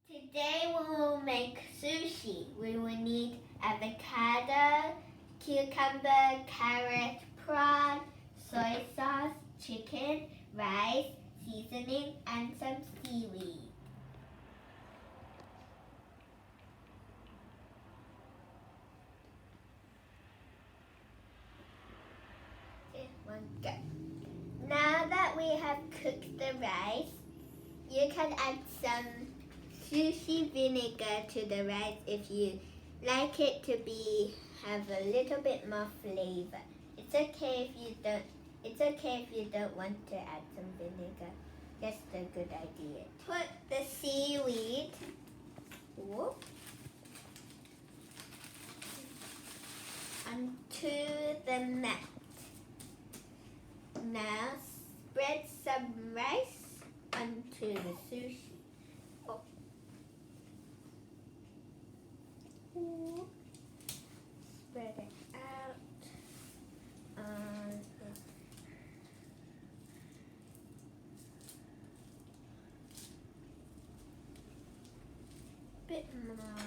Today we will make sushi. We will need avocado, cucumber, carrot, prawn, soy sauce, chicken, rice, seasoning, and some seaweed. Okay, go. Now that we have cooked the rice, you can add some sushi vinegar to the rice if you like it to have a little bit more flavor. It's okay if you don't want to add some vinegar. That's a good idea. Put the seaweed onto the mat. Now spread some rice onto the sushi. Spread it out. Bit more.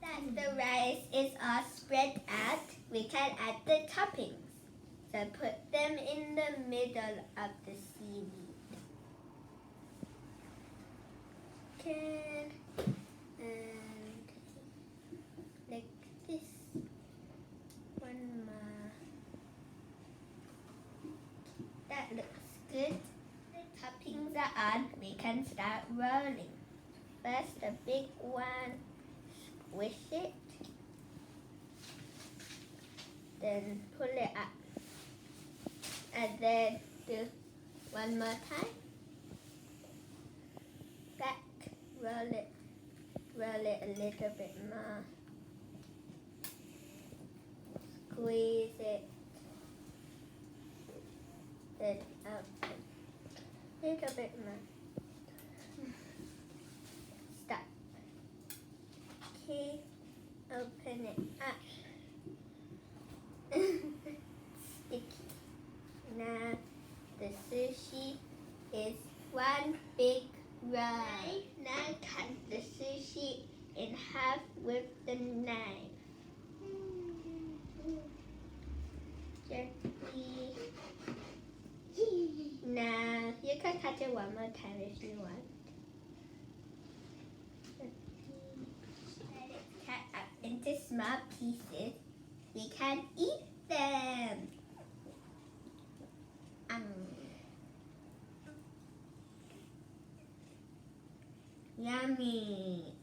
That the rice is all spread out, we can add the toppings. So put them in the middle of the seaweed. And like this. One more. That looks good. The toppings are on. We can start rolling. First, the big one. Squish it. Then pull it up. And then do one more time. Back. Roll it a little bit more. Squeeze it. Then open. A little bit more. Stop. Okay. Open it up. Sticky. Now the sushi is one big roll. Now cut the sushi in half with the knife. Gently. Now you can cut it one more time if you want. Let it cut up into small pieces. We can eat them. Yummy.